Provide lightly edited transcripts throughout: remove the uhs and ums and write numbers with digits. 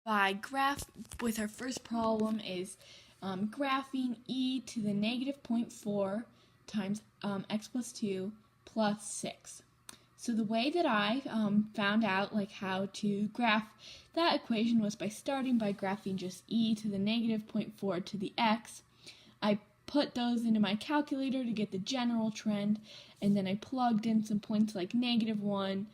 by graph with our first problem is graphing e to the negative 0.4 times x plus 2 plus 6. So the way that I found out how to graph that equation was by starting by graphing just e to the negative 0.4 to the x. I put those into my calculator to get the general trend, and then I plugged in some points like -1,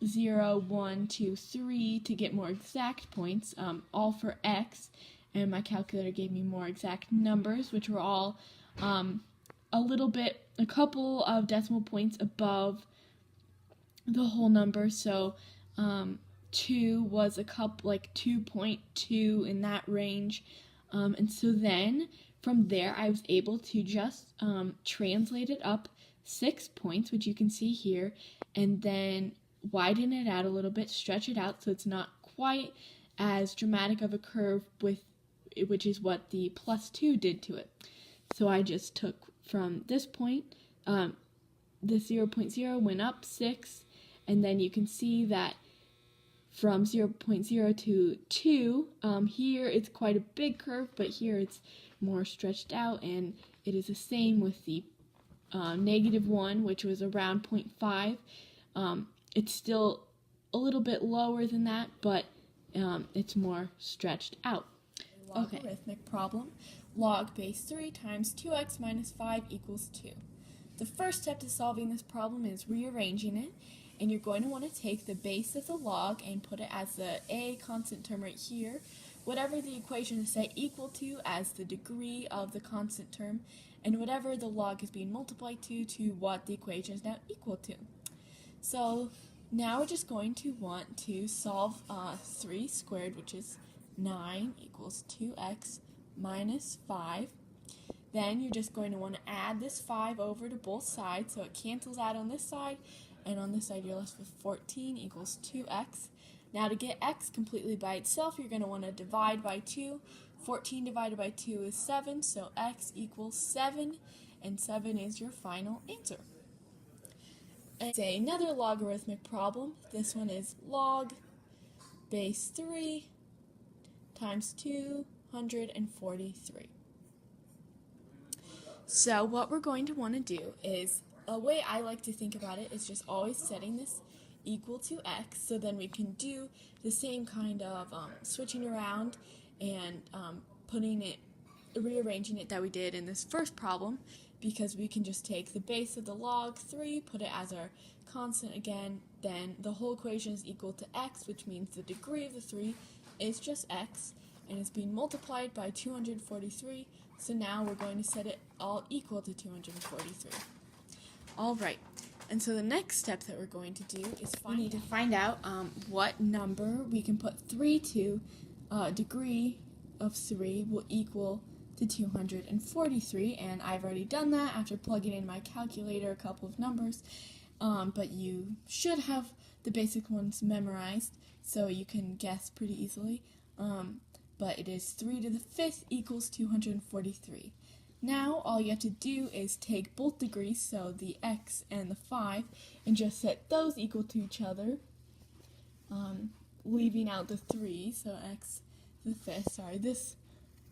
0, 1, 2, 3 to get more exact points, all for x, and my calculator gave me more exact numbers, which were all a couple of decimal points above the whole number. So 2 was a couple, 2.2 in that range, and so then from there I was able to just translate it up 6 points, which you can see here, and then widen it out a little bit, stretch it out so it's not quite as dramatic of a curve, which is what the plus 2 did to it. So I just took from this point, the 0.0 went up 6, and then you can see that from 0.0 to 2, here it's quite a big curve, but here it's more stretched out, and it is the same with the -1, which was around 0.5. It's still a little bit lower than that, but it's more stretched out. Logarithmic problem. Log base 3 times 2x minus 5 equals 2. The first step to solving this problem is rearranging it, and you're going to want to take the base of the log and put it as the a constant term right here, whatever the equation is set equal to as the degree of the constant term, and whatever the log is being multiplied to what the equation is now equal to. So now we're just going to want to solve 3 squared, which is 9, equals 2x minus 5. Then you're just going to want to add this 5 over to both sides, so it cancels out on this side, and on this side you're left with 14 equals 2x. Now to get x completely by itself, you're going to want to divide by 2. 14 divided by 2 is 7, so x equals 7, and 7 is your final answer. And say another logarithmic problem. This one is log base 3 times 243. So what we're going to want to do is, a way I like to think about it is just always setting this equal to x, so then we can do the same kind of switching around and rearranging it that we did in this first problem, because we can just take the base of the log 3, put it as our constant again, then the whole equation is equal to x, which means the degree of the 3 is just x, and it's being multiplied by 243, so now we're going to set it all equal to 243. Alright, and so the next step that we're going to do is we need to find out what number we can put 3 to. Degree of 3 will equal to 243, and I've already done that after plugging in my calculator a couple of numbers, but you should have the basic ones memorized so you can guess pretty easily, but it is 3 to the 5th equals 243. Now all you have to do is take both degrees, so the x and the 5, and just set those equal to each other, leaving out the 3, so x to the 5th. Sorry, this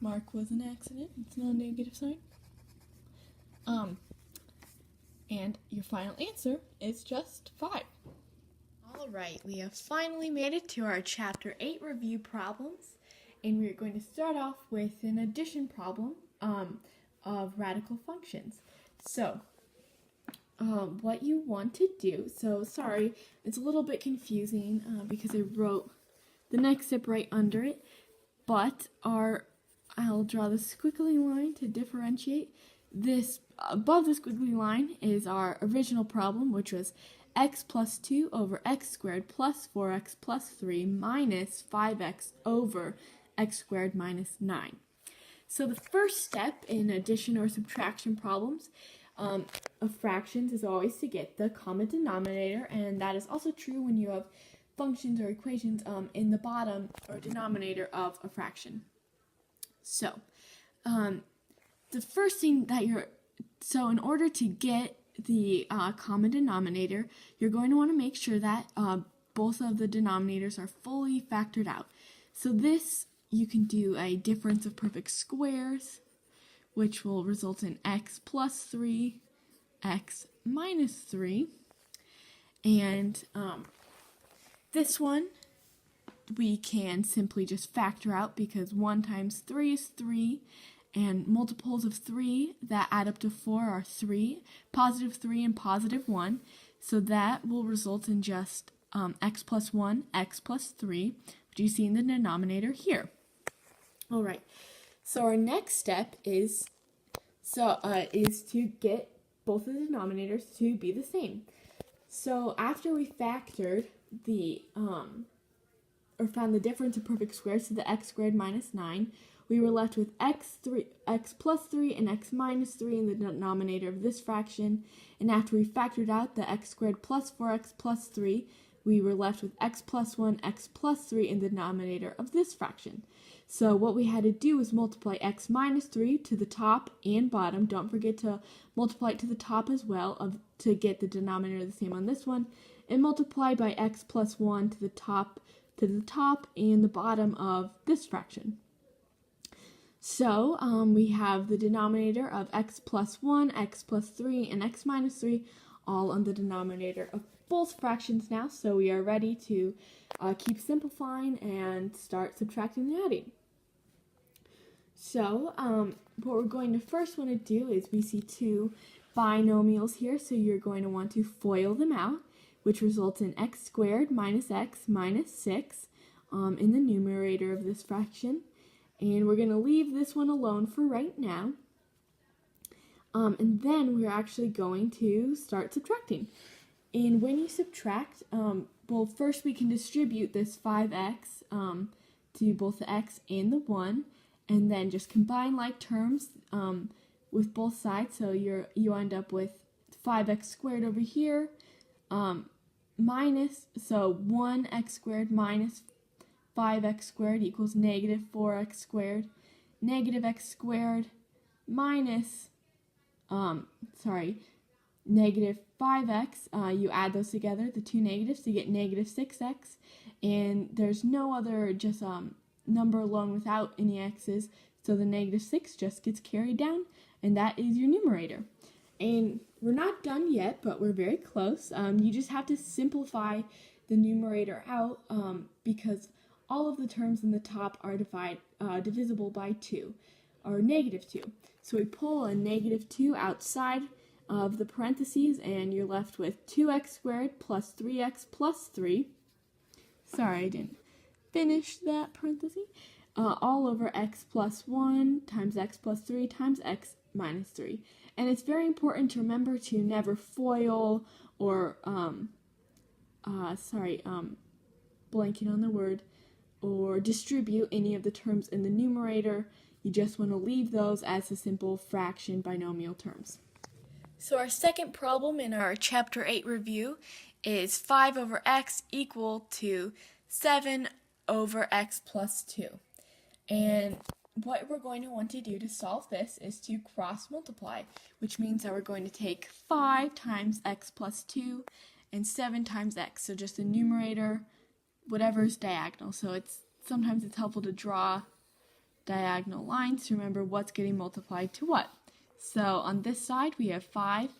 mark was an accident. It's no negative sign. And your final answer is just 5. Alright, we have finally made it to our Chapter 8 review problems, and we're going to start off with an addition problem of radical functions. So, what you want to do, so sorry, it's a little bit confusing because I wrote the next step right under it, but I'll draw the squiggly line to differentiate. This above the squiggly line is our original problem, which was x plus 2 over x squared plus 4x plus 3 minus 5x over x squared minus 9. So the first step in addition or subtraction problems of fractions is always to get the common denominator, and that is also true when you have functions or equations in the bottom or denominator of a fraction. So the first thing that in order to get the common denominator, you're going to want to make sure that both of the denominators are fully factored out. So this, you can do a difference of perfect squares, which will result in x plus 3, x minus 3. And this one, we can simply just factor out because 1 times 3 is 3, and multiples of 3 that add up to 4 are 3, positive 3 and positive 1. So that will result in just x plus 1, x plus 3, which you see in the denominator here. All right, so our next step is to get both of the denominators to be the same. So after we factored the or found the difference of perfect squares to the x squared minus 9, we were left with x plus 3 and x minus 3 in the denominator of this fraction. And after we factored out the x squared plus 4x plus 3, we were left with x plus 1, x plus 3 in the denominator of this fraction. So what we had to do was multiply x minus 3 to the top and bottom. Don't forget to multiply it to the top as well to get the denominator the same on this one. And multiply by x plus 1 to the top and the bottom of this fraction. So we have the denominator of x plus 1, x plus 3, and x minus 3 all on the denominator of both fractions now. So we are ready to keep simplifying and start subtracting and adding. So what we're going to first want to do is we see two binomials here. So you're going to want to FOIL them out, which results in x squared minus x minus 6 in the numerator of this fraction. And we're going to leave this one alone for right now. And then we're actually going to start subtracting. And when you subtract, well, first we can distribute this 5x to both the x and the 1, and then just combine like terms with both sides. So you end up with 5x squared over here, minus, so 1x squared minus 5x squared equals negative 4x squared. Negative x squared minus, negative 5x. You add those together, the two negatives, to get negative 6x. And there's no other just number alone without any x's. So the negative 6 just gets carried down, and that is your numerator. And we're not done yet, but we're very close. You just have to simplify the numerator out because all of the terms in the top are divisible by 2, or negative 2. So we pull a negative 2 outside of the parentheses, and you're left with 2x squared plus 3x plus 3. Sorry, I didn't finish that parenthesis. All over x plus 1 times x plus 3 times x minus 3. And it's very important to remember to never FOIL or, blanking on the word, or distribute any of the terms in the numerator. You just want to leave those as the simple fraction binomial terms. So our second problem in our Chapter 8 review is 5 over x equal to 7 over x plus 2. And what we're going to want to do to solve this is to cross multiply, which means that we're going to take 5 times x plus 2 and 7 times x. So just the numerator, whatever is diagonal. So sometimes it's helpful to draw diagonal lines to remember what's getting multiplied to what. So on this side we have 5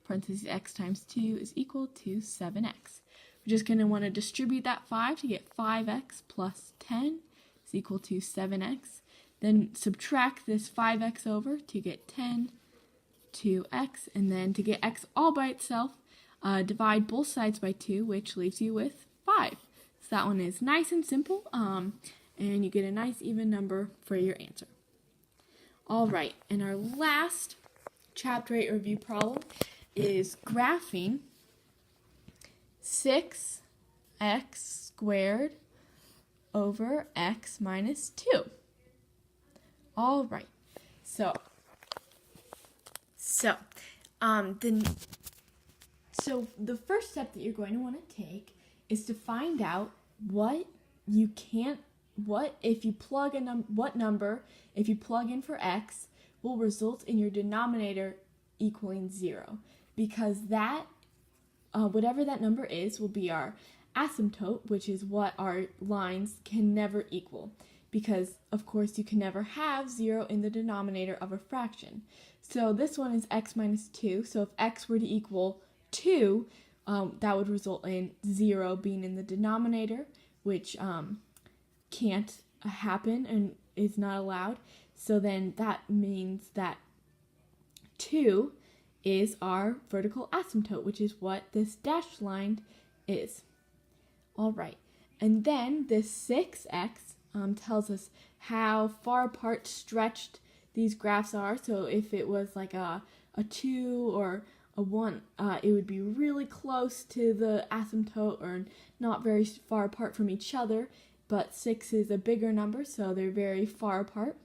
parentheses x times 2 is equal to 7x. We're just going to want to distribute that 5 to get 5x plus 10 is equal to 7x. Then subtract this 5x over to get 10 to x, and then to get x all by itself, divide both sides by 2, which leaves you with 5. So that one is nice and simple, and you get a nice even number for your answer. Alright, and our last Chapter 8 review problem is graphing 6x squared over x minus 2. Alright, so the first step that you're going to want to take is to find out what if you plug in for x will result in your denominator equaling 0, because that whatever that number is will be our asymptote, which is what our lines can never equal, because of course you can never have 0 in the denominator of a fraction. So this one is x minus 2, so if x were to equal 2, that would result in 0 being in the denominator, which can't happen and is not allowed. So then that means that 2 is our vertical asymptote, which is what this dashed line is. All right, and then this 6x tells us how far apart stretched these graphs are. So if it was like a 2 or a 1, it would be really close to the asymptote or not very far apart from each other, but 6 is a bigger number, so they're very far apart.